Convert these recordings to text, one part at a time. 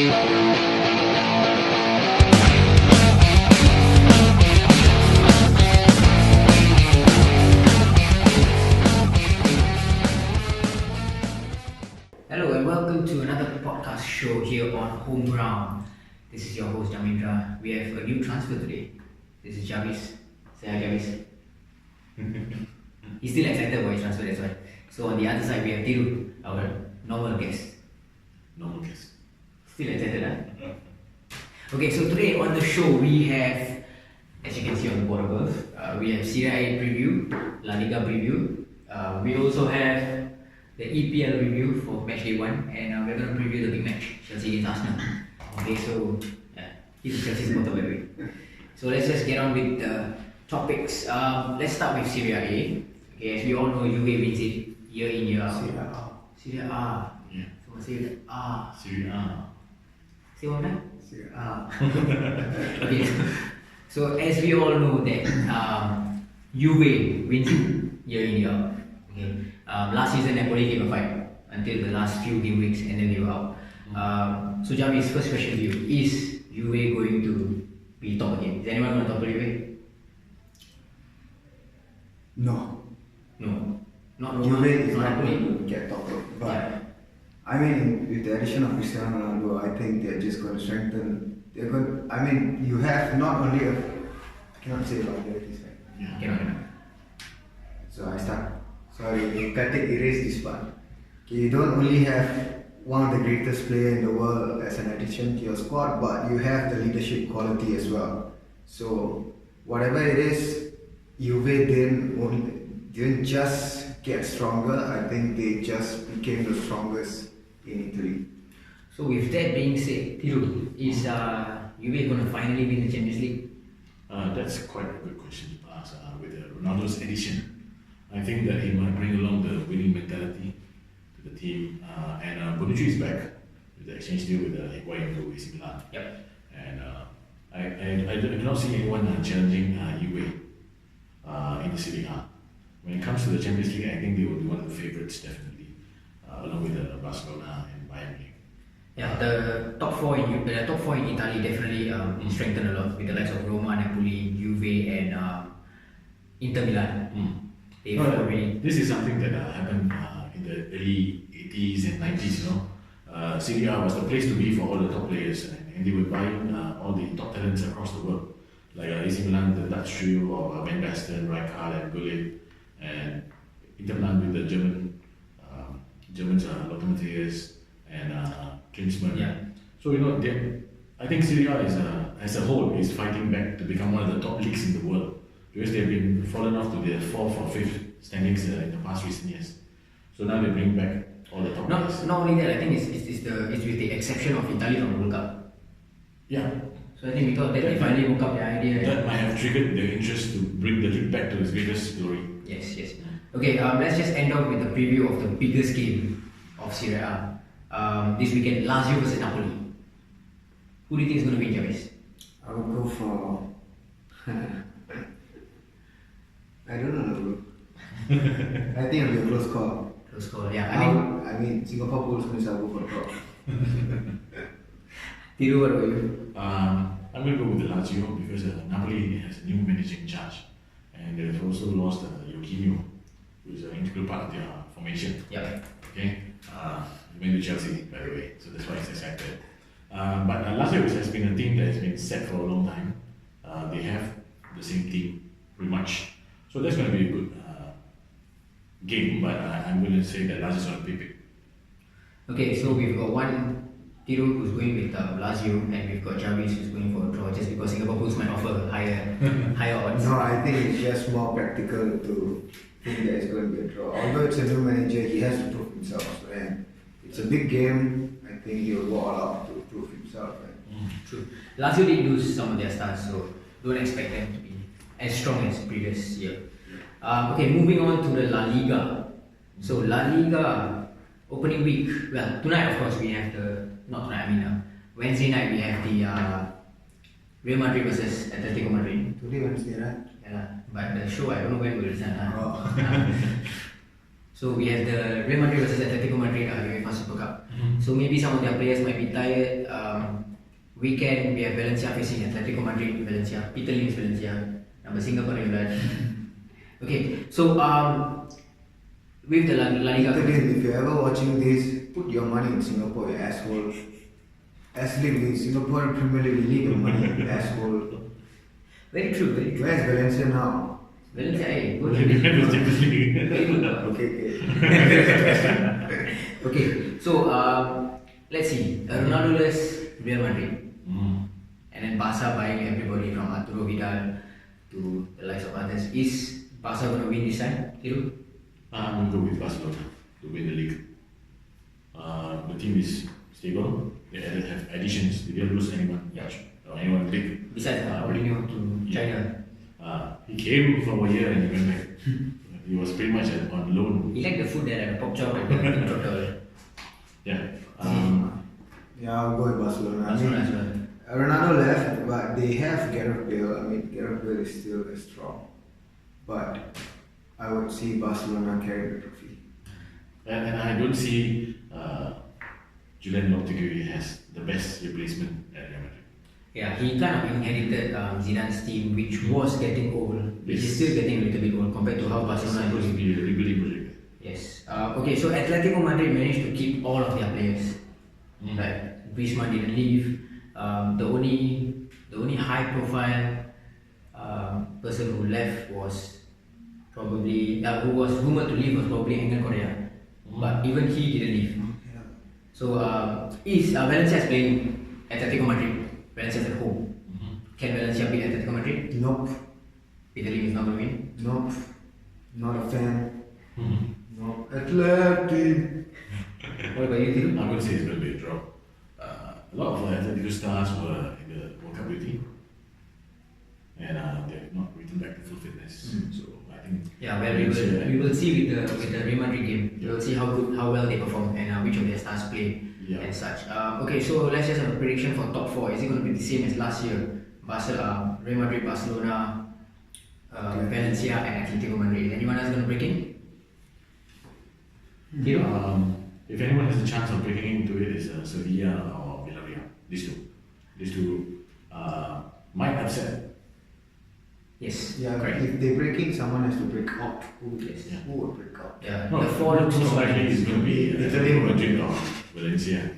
Hello and welcome to another podcast show here on Home Ground. This is your host Jamindra. We have a new transfer today. This is Javis. Say hi, Javis. He's still excited about his transfer, that's why. So on the other side we have Thiru, our normal guest. Normal guest. Still excited, huh? Okay, so today on the show we have, as you can see on the board above, we have Serie A preview, La Liga preview. We also have the EPL review for match day 1, and we're going to preview the big match, Chelsea against Arsenal. Okay, so he's a Chelsea supporter, by the way. So let's just get on with the topics. Let's start with Serie A. Okay, as we all know, Juve wins it year in year out. Serie A. Serie A. Yeah. So Serie A. Serie A. Say one time. Serie A. Okay, so as we all know that Juve wins it year in year out. Okay. Last season Napoli gave a fight until the last few game weeks and then they were out. So Javis, first question to you: is Juve going to be top again? Is anyone going to topple Juve? No. No. Not Roma. Juve is not Napoli. going to get toppled. But Yeah. I mean, with the addition of Cristiano Ronaldo, I think they're just going to strengthen. They're going. I mean, you have not only a. I cannot say liabilities, right? Yeah. Cannot. So I start. Sorry, can't erase this part. Okay, you don't only have one of the greatest players in the world as an addition to your squad, but you have the leadership quality as well. So whatever it is, Juve didn't just get stronger. I think they just became the strongest in Italy. So with that being said, Thiru, is Juve going to finally win the Champions League? That's quite a good question to ask. With Ronaldo's addition, I think that he might bring along the winning mentality to the team. And Bonucci is back with the exchange deal with Higuain to AC Milan. Yep. And I do not see anyone challenging Juve in the Serie A. When it comes to the Champions League, I think they will be one of the favourites definitely, along with Barcelona and Bayern Munich. Yeah, the top four in Italy definitely strengthened a lot with the likes of Roma, Napoli, Juve, and Inter Milan. They've already. This is something that happened in the early 80s and 90s. You know, Serie A was the place to be for all the top players, and they were buying all the top talents across the world, like AC Milan, the Dutch trio of Van Basten, Rijkaard, and Gullit, and Inter Milan with the Germans, Lothar Matthäus and Klinsmann. Yeah. So you know, I think Serie A is as a whole is fighting back to become one of the top leagues in the world, because they've been fallen off to their 4th or 5th standings in the past recent years. So now they bring back all the top players. Not only that, I think it's with the exception of Italy from the World Cup. Yeah, So I think we thought that they finally woke up the idea. that might have triggered their interest to bring the league back to its greatest glory. Yes. Okay, let's just end off with the preview of the biggest game of Serie A. This weekend, Lazio versus Napoli. Who do you think is going to win, Javis? I would go for. I don't know, bro. I think it'll be a close call. Close call, yeah. I mean, Singapore Bulls means I'll go for the draw. Thiru, what about you? I'm going to go with the Lazio because Napoli has a new manager in charge, and they've also lost Jorginho, who is an integral part of their formation. Yep. Okay, he went to Chelsea, by the way, so that's why he's excited. But Lazio has been a team that has been set for a long time. They have the same team, pretty much. So that's going to be a good game, but I'm going to say that Lazio is going to be big. Okay, so we've got one Thiru who's going with Lazio, and we've got Javis who's going for a draw, just because Singapore Bulls might offer higher odds. No, I think it's just more practical to think that it's going to be a draw. Although it's a new manager, he has to prove himself. And it's a big game. I think he will go all out to prove himself. Right? True. Lazio did lose some of their stars, so don't expect them to be as strong as previous year. Okay, moving on to the La Liga. So La Liga opening week. Well, tonight of course we have Wednesday night we have the Real Madrid versus Atletico Madrid. Today Wednesday, right? Yeah, but the show I don't know when will return. Oh. So we have the Real Madrid versus Atletico Madrid UEFA Super Cup. So maybe some of their players might be tired. Weekend we have Valencia facing Atletico Madrid. Valencia, Peter Lim's Valencia, number Singapore United. Okay, so with the La Liga. If you're ever watching this, put your money in Singapore, you asshole. Asleep in Singapore Premier League, you need your money, you asshole. Very true, very true. Where's Valencia now? Valencia, hey, good. Champions League. Very good. Okay. Okay, so let's see. Ronaldo less Real Madrid, and then Barca buying everybody from Arturo Vidal to the likes of others. Is Barca going to win this time? Thiru? I'm going to go with Barcelona to win the league. The team is stable. They have additions. They didn't lose anyone much or anyone big. Besides Mourinho to China. He came for a year and he went back. He was pretty much on loan. He liked the food there at the pork chop and the pink trotter. Yeah. Yeah, I'll go with Barcelona. Barcelona as well. Ronaldo left, but they have Gareth Bale. I mean, Gareth Bale is still strong. But I would see Barcelona carry the trophy. And I don't see Julian Lopetegui has the best replacement at Real Madrid. Yeah, he kind of inherited Zidane's team, which was getting old, which is still getting a little bit old compared to how Barcelona It's supposed to be a rebuilding project. Yes. Okay, so Atletico Madrid managed to keep all of their players. Right. Griezmann didn't leave. The only high profile person who left was probably who was rumored to leave was probably Angel Correa. But even he didn't leave. So Valencia is playing Atletico Madrid. Valencia is at home. Can Valencia beat Atletico Madrid? Nope. Peter Lim is not going to win. Nope. Not a fan. No. Atleti. What about you, Thiru? I'm going to say it's going to be a draw. A lot of Atletico stars were in the World Cup team, and they've not returned back to full fitness. So I think Yeah, well, we will see with the Real Madrid game. We will see how well they perform and which of their stars play and such. Okay, so let's just have a prediction for top four. Is it going to be the same as last year? Real Madrid, Barcelona, Valencia, and Atletico Madrid. Is anyone else going to break in? Thiru? If anyone has a chance of breaking into it, it's Sevilla or Villarreal. These two might upset. Yes. Yeah, correct. if they break in, someone has to break out. Yes. Who would break out? Yeah. No, The four looks most so likely it's going to be Atletico Madrid or Valencia.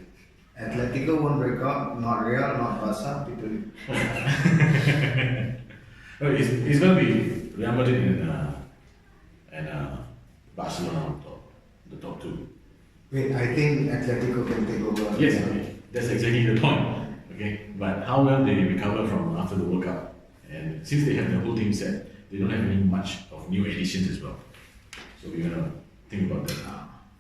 Atletico won't break out. Not Real, not Barca. People. No, it's going to be Real Madrid and Barcelona on top, the top two. Wait, I think Atletico can take over. Yes, okay. That's exactly the point. Okay, but how well they recover from after the World Cup, and since they have the whole team set, they don't have any much of new additions as well. So we're gonna think about that.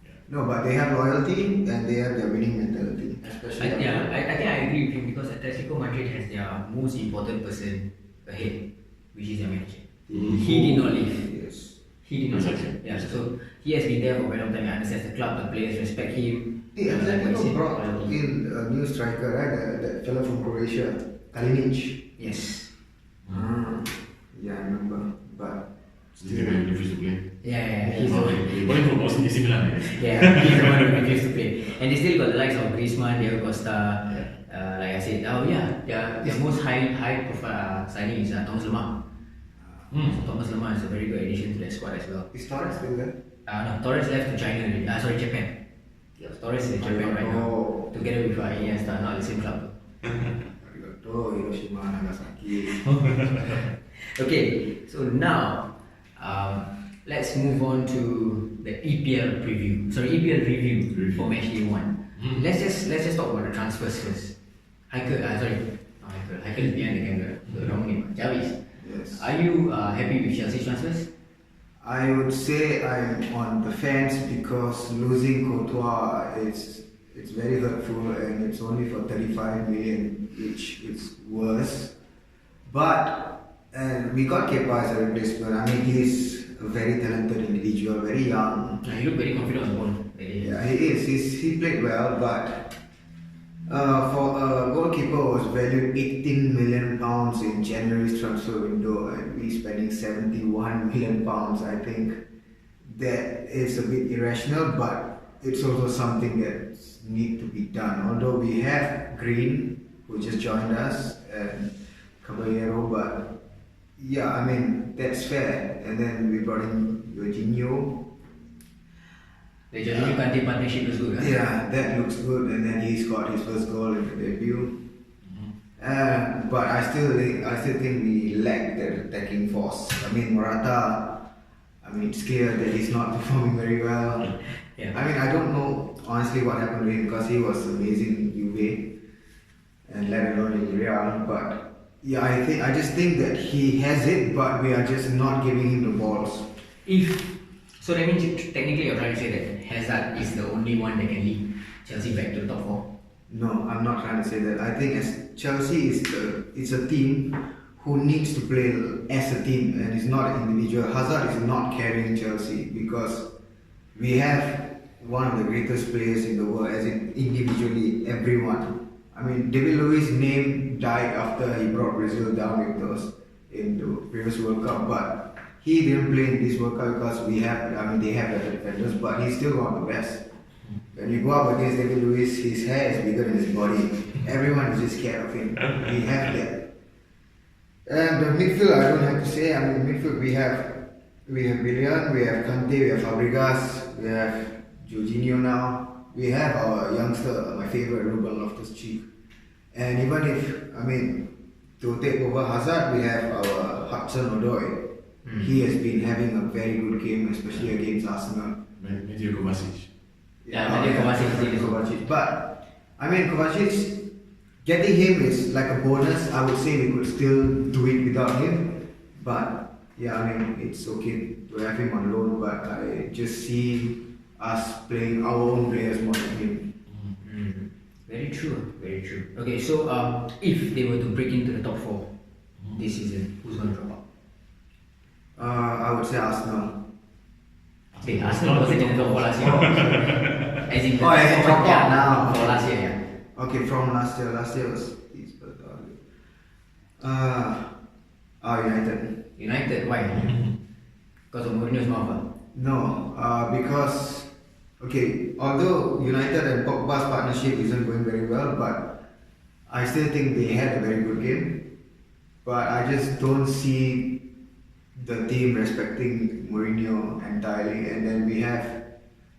Yeah. No, but they have loyalty and they have their winning mentality. I Especially. think I agree with him because Atletico Madrid has their most important person ahead, which is their manager. He did not leave. Yes. He did not leave. Exactly. Yeah, so he has been there for a very long time. He understands the club, the players respect him. The Atletico brought in a new striker, right? That fellow from Croatia, Kalinic. Yes. Yeah, I remember. But Still going to refuse to play. Yeah, he's the Oh, one. they bought him from AC Milan. Yeah, he's the one who refused to play. And they still got the likes of Griezmann, Diego Costa. Like I said, their most high profile signing is Thomas Lemar. So Thomas Lemar is a very good addition to their squad as well. is Torres still there? No, Torres left to China already. Sorry, Japan. Yeah. Torres is in Japan right now. Oh. Together with Iniesta, not the same club. Arigato, Hiroshima, Nagasaki. Okay, so now let's move on to the EPL preview. Sorry, EPL review for match day 1. Let's just talk about the transfers first. Haikal, not Haikal. Haikal is behind the camera. The wrong name. Jarvis. Yes. Are you happy with Chelsea's transfers? I would say I'm on the fence because losing Courtois it's very hurtful and it's only for 35 million, which is worse. But we got Kepa as a replacement. I mean, he's a very talented individual, very young. He looked very confident on the ball. Yeah, he is. He played well, but for a goalkeeper who was valued 18 million pounds in January's transfer window, and we spending 71 million pounds, I think that is a bit irrational. But it's also something that need to be done. Although we have Green, who just joined us, and Caballero, but yeah, I mean that's fair. And then we brought in Jorginho. The Jorginho Kante partnership was good, huh? Yeah, that looks good, and then he scored his first goal in the debut. But I still think we lack that attacking force. I mean Morata, I mean it's clear that he's not performing very well. Yeah. I mean I don't know honestly what happened to him because he was amazing in Juve and let alone in Real. But yeah, I just think that he has it, but we are just not giving him the balls. So that means technically you're trying to say that Hazard is the only one that can lead Chelsea back to the top 4? No, I'm not trying to say that. I think as Chelsea is a team who needs to play as a team and is not an individual. Hazard is not carrying Chelsea because we have one of the greatest players in the world, as in individually everyone. I mean, David Luiz's name died after he brought Brazil down with us in the previous World Cup, but he didn't play in this World Cup because they have better defenders, but he's still one of the best. When you go up against David Luiz, his hair is bigger than his body. Everyone is just scared of him. We have that. And the midfield, I don't have to say. I mean, midfield we have Willian, we have Kante, we have Fabregas, we have Jorginho now. We have our youngster, my favorite, Ruben Loftus-Cheek. And even if, I mean, to take over Hazard, we have our Hudson-Odoi. He has been having a very good game, especially against Arsenal. Mateo Kovacic. Mateo Kovacic. But I mean, Kovacic, getting him is like a bonus. I would say we could still do it without him. But yeah, I mean, it's okay to have him on loan. But I just see us playing our own players more than him. Very true, very true. Okay, so if they were to break into the top 4 this season, who's going to drop out? I would say Arsenal. Okay, Arsenal wasn't in the top 4 last year. As in the Oh, as in drop out now. For last year, yeah. Okay, from last year. Last year was United. United, why? Because of Mourinho's mouth. No, because okay, although United and Pogba's partnership isn't going very well, but I still think they had a very good game. But I just don't see the team respecting Mourinho entirely, and then we have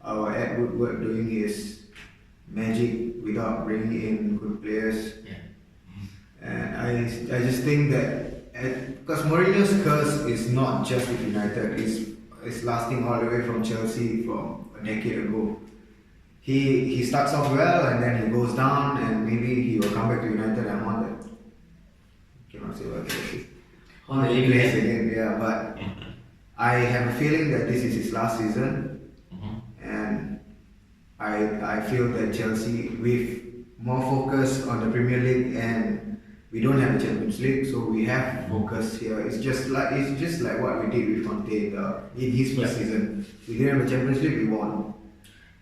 our Ed Woodward doing his magic without bringing in good players. Yeah. And I just think that because Mourinho's curse is not just with United, it's lasting all the way from Chelsea from a decade ago. He starts off well and then he goes down and maybe he will come back to United and want that. Cannot say what it is. On the He league plays level. again, yeah, but I have a feeling that this is his last season, and I feel that Chelsea, with more focus on the Premier League, and we don't have a Champions League, so we have focus here. It's just like what we did with Conte in his first season. We didn't have a Champions League, we won.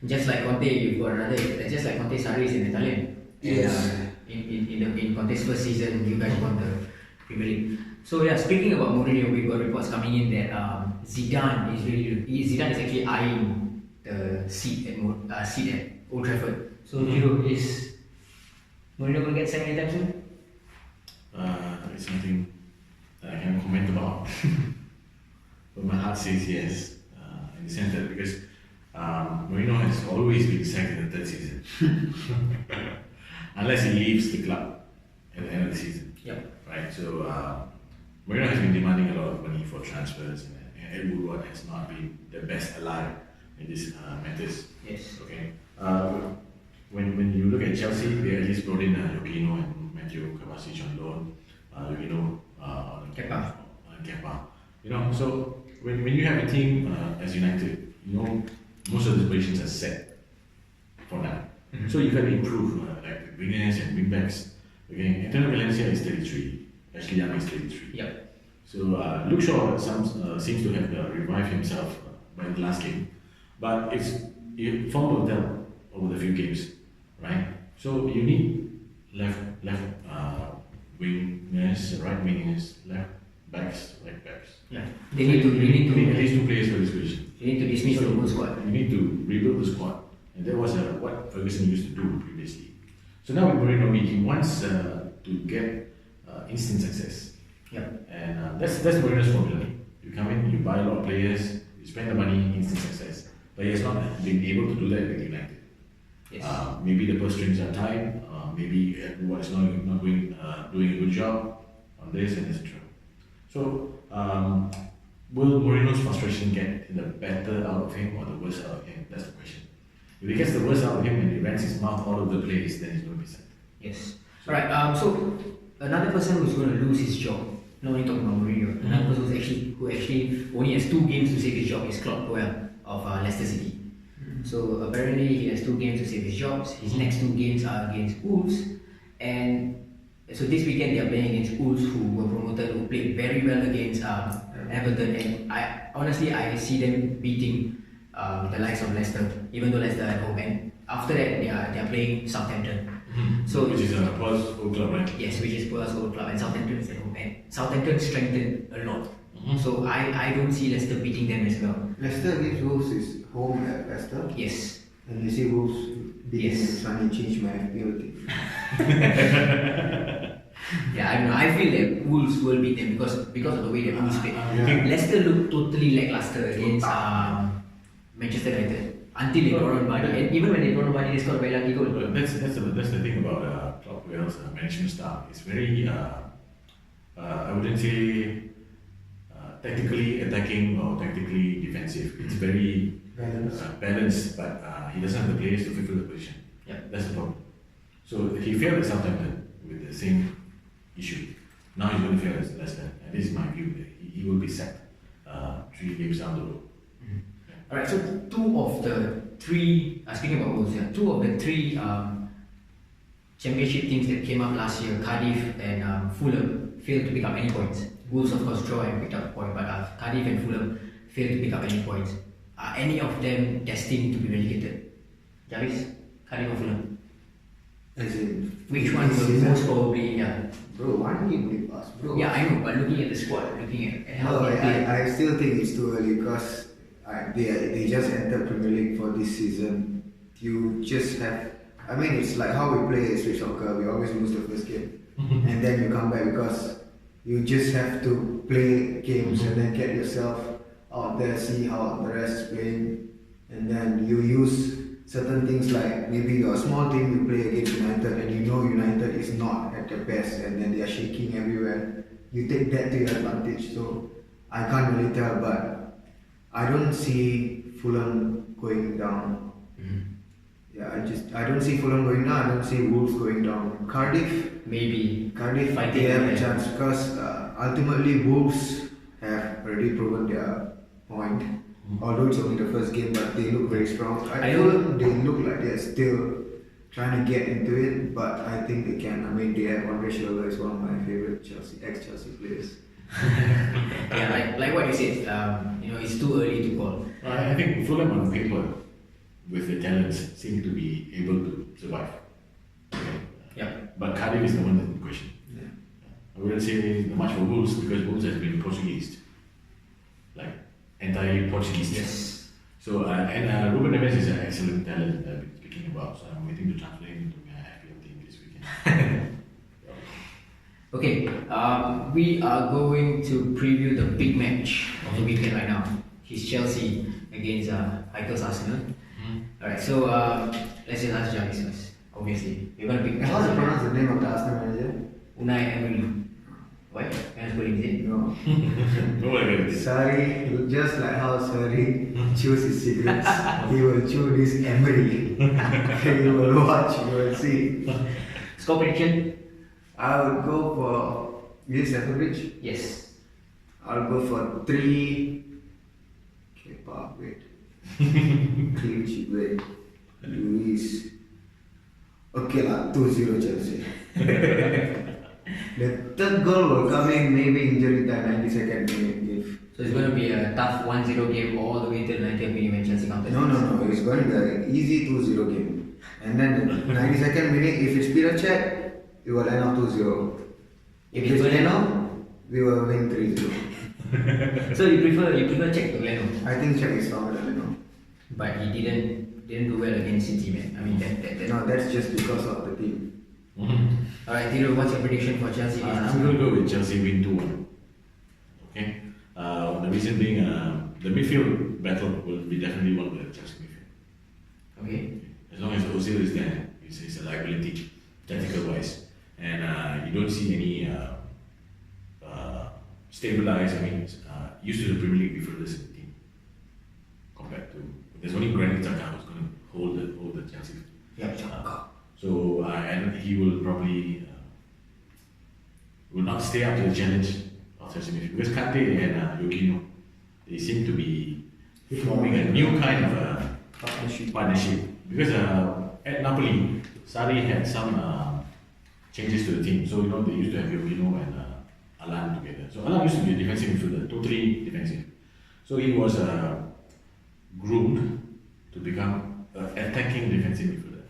Just like Conte, you've got another. Just like Conte Sarri is in Italian. Yes. In Conte's first season, you guys won the Premier League. So yeah, speaking about Mourinho, we've got reports coming in that Zidane is actually eyeing the seat at Old Trafford. So is Mourinho going to get signed anytime soon? It's something that I can't comment about. But my heart says yes, in the sense that because Mourinho has always been sacked in the third season. Unless he leaves the club at the end of the season. Yep. Right, so Mourinho has been demanding a lot of money for transfers, and Ed Woodward has not been the best ally in these matters. Yes. Okay. When you look at Chelsea, they at least brought in Jorginho and Mateo Kovacic on loan. Jorginho on Kepa. You know, so when you have a team as United, you know most of the positions are set for now. So you got to improve, like wingers and wingbacks. Okay, Antonio Valencia is 33. Ashley Young is 33. Yep. So Luke Shaw seems to have revived himself by the last game, but it form will tell over the few games, right? So you need left wingers, right wingers, left backs, right backs. Yeah. You need at least two players for this position. You need to dismiss the whole squad. You need to rebuild the squad And that was what Ferguson used to do previously. So now with Mourinho, he wants to get instant success. Yep. And that's Mourinho's formula. You come in, you buy a lot of players, you spend the money, instant success. But he has not been able to do that with United. Yes. Maybe the purse strings are tight, maybe everyone is not doing a good job on this and etc. So, will Mourinho's frustration get the better out of him or the worst out of him? That's the question. If he gets the worst out of him and he rents his mouth all over the place, then he's going to be sacked. Yes. Alright, so another person who's going to lose his job, not only talking about Mourinho, another person who actually only has 2 games to save his job is Klopp of Leicester City. So apparently he has 2 games to save his jobs. His next 2 games are against Wolves, and so this weekend they are playing against Wolves, who were promoted, who played very well against Everton, and I see them beating the likes of Leicester, even though Leicester are at home. And after that they are playing Southampton. So which is a Spurs old club, right? yes, which is Spurs old club, and Southampton is at home. And Southampton strengthened a lot. So I don't see Leicester beating them as well. Leicester against Wolves is home at Leicester. Yes. And you see Wolves beating Yes. Sunny change my FPL team. Yeah, I don't know. I feel that Wolves will beat them because of the way that Wolves play. Yeah. Leicester looked totally lackluster against Manchester United until they brought on Vardy, and even when they brought on Vardy, they scored a very lucky goal. But that's the thing about Klopp Wales management style. It's very I wouldn't say tactically attacking or tactically defensive. It's very balanced, but he doesn't have the players to fulfill the position. Yeah. That's the problem. So he failed at Southampton with the same issue. Now he's going to fail at Leicester, and this is my view. He will be sacked 3 games down the road. Alright, so 2 of the 3, speaking about Wolves, 2 of the 3 championship teams that came up last year, Cardiff and Fulham, failed to pick up any points. Wolves, of course, draw and picked up a point, but Cardiff and Fulham failed to pick up any points. Are any of them destined to be relegated? Jarvis, Cardiff or Fulham? As in, Which one this will season? most probably, Bro, why don't you believe us, bro? Yeah, I know, but looking at the squad, looking at how No, they play. I still think it's too early because they just entered Premier League for this season. You just have, I mean, it's like how we play street soccer. We always lose the first game, and then you come back because you just have to play games and then get yourself out there, see how the rest is playing, and then you use certain things like maybe you're a small team, you play against United and you know United is not at their best and then they are shaking everywhere. You take that to your advantage. So I can't really tell, but I don't see Fulham going down. Yeah, I don't see Fulham going down. I don't see Wolves going down. Cardiff, Maybe they have a chance because ultimately Wolves have already proven their point. Although it's only the first game, but they look very strong. I feel they look like they're still trying to get into it, but I think they can. I mean, they have Andre Schürrle is one of my favorite ex-Chelsea players. Yeah, like what you said, it's too early to call. I think Fulham on paper, with the talents, seem to be able to survive. Okay. Yeah. But Cardiff is the one that's in question. Yeah. I wouldn't say much for Wolves because Wolves has been Portuguese, like entirely Portuguese. Yes. So and Ruben Neves is an excellent talent that I've been speaking about. So I'm waiting to translate him into my FPL team this weekend. Okay, we are going to preview the big match of the weekend right now. It's Chelsea against Michael's Arsenal. Alright, so let's just ask Jarvis first. Obviously, we're gonna pick How to Chelsea. pronounce the name of the Arsenal manager? Unai Emery. What? Can I spell it? Is it? No. No one got this. Sorry, just like how Sorry chews his cigarettes, he will chew this Emery. You will watch, you will see. Score prediction? I would go for this average. Yes. I'll go for 3. Okay, wait. Clean sheet, wait. Luis. Okay, 2-0 Chelsea. The third goal will come in maybe injury time, 92nd minute. So it's going to be a tough 1-0 game all the way till 90th minute when Chelsea counted. No. It's going to be an easy 2-0 game. And then the 92nd minute, if it's Peter check, we will end up 2-0. If it's Leno, we will win 3-0. So you prefer Czech to Leno, I think Czech is stronger than Leno. but he didn't didn't do well against City, man. I mean, No, that's just because of the team. Alright, Thiru, what's your prediction for Chelsea? I'm going to go with Chelsea win 2-1. Okay? The reason being, the midfield battle will be definitely won by the Chelsea midfield. Okay. As long as Ozil is there, it's a liability, tactical wise. And you don't see any stabilized, used to the Premier League midfielders in the team. Compared to, there's only Granit Xhaka who's going to hold the Chelsea. Yep, Xhaka. So and he will probably will not stay up to the challenge of Chelsea midfield because Kante and Jorginho, they seem to be forming a new kind of partnership. Because at Napoli, Sarri had some changes to the team. So they used to have Jorginho and Alan together. So Alan used to be a defensive midfielder, totally defensive. So he was groomed to become an attacking defensive midfielder.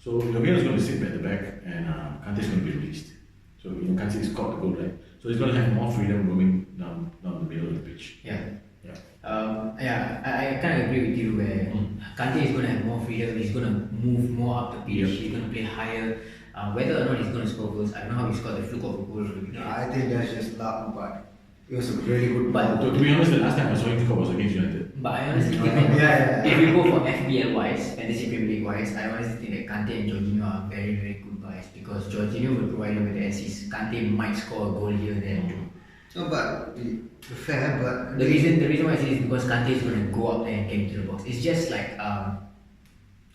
So Jorginho is going to sit at the back and Kante is going to be released. So Kante scored the goal, right? So he's going to have more freedom roaming down the middle of the pitch. Yeah. Yeah. I kind of agree with you where Kante is going to have more freedom, he's going to move more up the pitch, he's going to play higher. Whether or not he's going to score goals, I don't know how he scored the fluke of a goal. I think that's just luck, but it was a really good But ball. To be honest, the last time I saw him score was against United. But I honestly think if you go for FPL wise, Fantasy Premier League wise, I honestly think that Kante and Jorginho are very, very good buys because Jorginho will provide you with the assists. Kante might score a goal here and there too. No, but fair, but The reason why I say is because Kante is going to go up there and get into the box. It's just like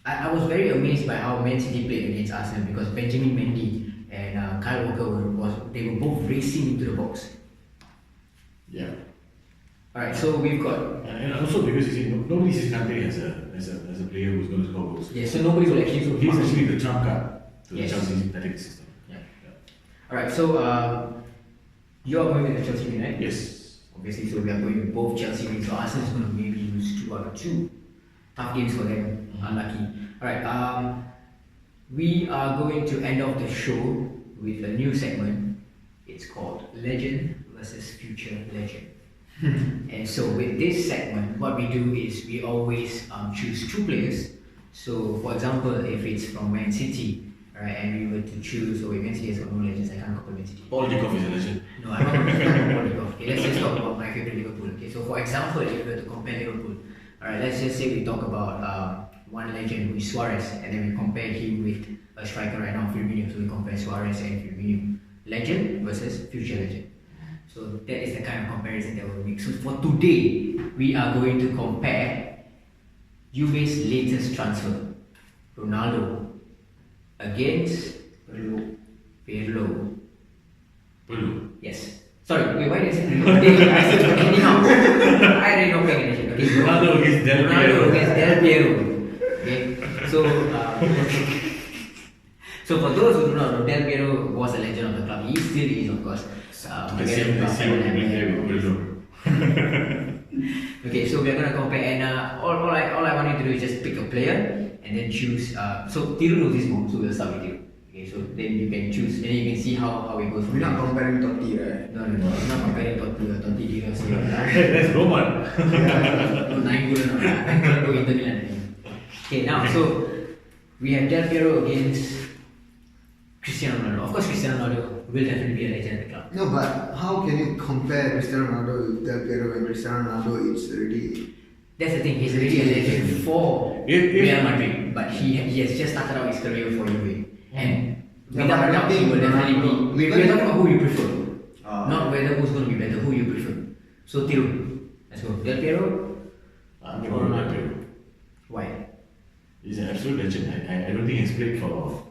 I was very amazed by how Man City played against Arsenal because Benjamin Mendy and Kyle Walker they were both racing into the box. Yeah. Alright, so we've got And also because you see, nobody sees Kante as a player who's going to score goals. yeah, so nobody will actually So he's actually the trump card to Yes. the Chelsea tactical system. Yeah. Alright, so you are going with the Chelsea win, right? Yes. Obviously, so we are going with both Chelsea wins. So Arsenal is going to maybe lose 2 out of 2. Tough games for them. Unlucky. Alright, we are going to end off the show with a new segment. It's called Legend versus Future Legend. And so with this segment, what we do is we always choose 2 players. So for example, if it's from Man City, right, and we were to choose, Man City has got no legends, I can't compare Man City. Paul Dikoff is a legend. No, I'm not going to talk about Liverpool. Okay, let's just talk about my favorite Liverpool. Okay, so for example, if we were to compare Liverpool, alright, let's just say we talk about one legend who is Suarez, and then we compare him with a striker right now, Firmino. So we compare Suarez and Firmino. Legend versus future legend. So that is the kind of comparison that we'll make. So for today, we are going to compare Juve's latest transfer, Ronaldo, against Pirlo. Pirlo. Yes. Sorry, wait, why did I say Pirlo? I said anyhow. I really don't pay attention. Okay, Ronaldo against Del Piero. Ronaldo against Del Piero. Okay, so so for those who do not know, Del Piero was a legend of the club. He still is, of course. The same what we did with Pirlo. Okay, so we are gonna compare, and all I want you to do is just pick a player and then choose. So Thiru knows this one, so we'll start with Thiru. Okay, so then you can choose, and then you can see how it goes. we're not comparing Totti, right? No, I'm not comparing Totti Di Rossi. That's Roman. No, 9 goal no. Go Inter Milan. Okay, now so we have Del Piero against Cristiano Ronaldo. Of course, Cristiano Ronaldo will definitely be a legend at the club. No, but how can you compare Cristiano Ronaldo with Del Piero when Cristiano Ronaldo is already... That's the thing. He's already a legend for Real Madrid, but he has just started out his career for Juve. And without a doubt, he will definitely be. We're talking about who you prefer, not whether who's going to be better. Who you prefer. So Thiru, let's go. Del Piero. I'm going to Del Piero. Why? He's an absolute legend. I don't think he's played for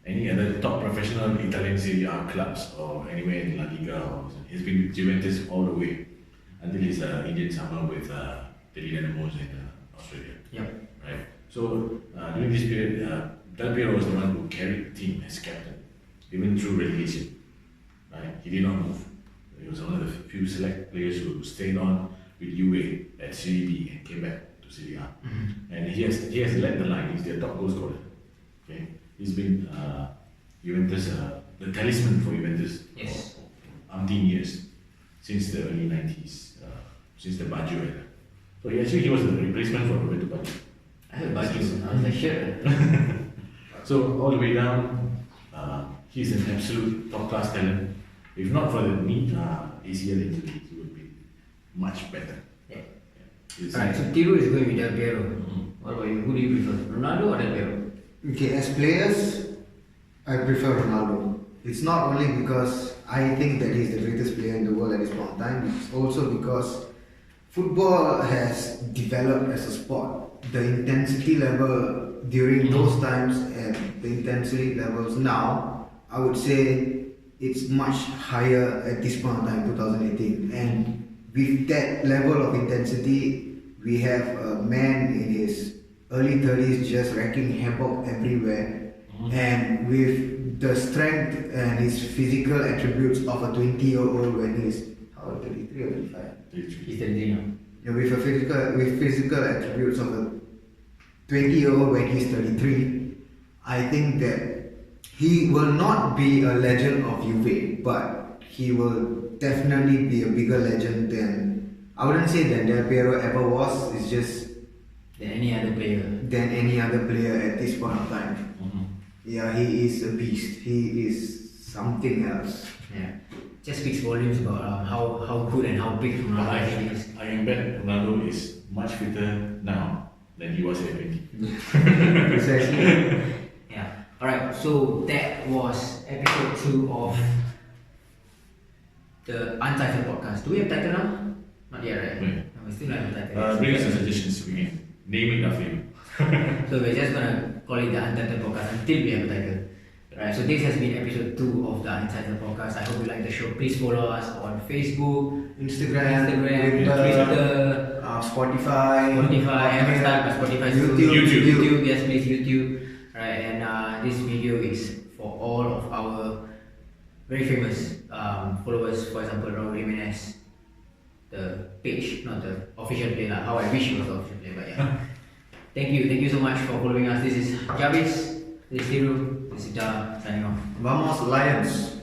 any other top professional Italian Serie A clubs or anywhere in La Liga. He's been with Juventus all the way until his Indian summer with the Dynamos in Australia. Yep. Right. So during this period, Del Piero was the one who carried the team as captain, even through relegation. Right. He did not move. He was one of the few select players who stayed on with Juve at Serie B and came back to Serie A. And he has led the line. He's their top goal scorer. Okay. He's been Juventus, the talisman for Juventus Yes. for umpteen years, since the early 90s, since the Baggio era. So he was the replacement for Roberto Baggio. I heard baju. I was like, shirt. So all the way down, he's an absolute top class talent. If not for the knee ACL injury, he would be much better. Yeah. He's- Alright, so Thiru is going with Del Piero. What about you? Who do you prefer? Ronaldo or Del Piero? Okay, as players, I prefer Ronaldo. It's not only because I think that he's the greatest player in the world at this point in time, it's also because football has developed as a sport. The intensity level during those times and the intensity levels now, I would say it's much higher at this point in time, 2018. And with that level of intensity, we have a man in his early 30s just wrecking havoc everywhere. And with the strength and his physical attributes of a 20-year-old when he's how old, 33 or 35? He's 33 now. Yeah, with physical attributes of a 20-year-old when he's 33, I think that he will not be a legend of Juve, but he will definitely be a bigger legend than, I wouldn't say than Del Piero ever was. It's just Than any other player. than any other player at this point of time. Yeah, he is a beast. He is something else. Yeah. Just speaks volumes about how good and how big But Ronaldo I actually is. can bet Ronaldo is much fitter now than he was at 20. Precisely. Yeah. Alright, so that was episode 2 of the Untitled Podcast. Do we have title now? Not yet, right? No. No, we still don't have a title. Bring us some suggestions. We can name it after you. So we're just gonna call it the Untitled Podcast until we have a title. Right, so this has been episode 2 of the Untitled Podcast. I hope you like the show. Please follow us on Facebook, Instagram, Twitter, Spotify, Spotify, haven't started but Spotify soon. YouTube. Yes, please YouTube. Right, and this video is for all of our very famous followers. For example, Raul Jimenez, the page, not the official play. How I wish it was the official play, but yeah. Thank you so much for following us. This is Jarvis, this is Thiru, this is Dar signing off. Vamos Lions!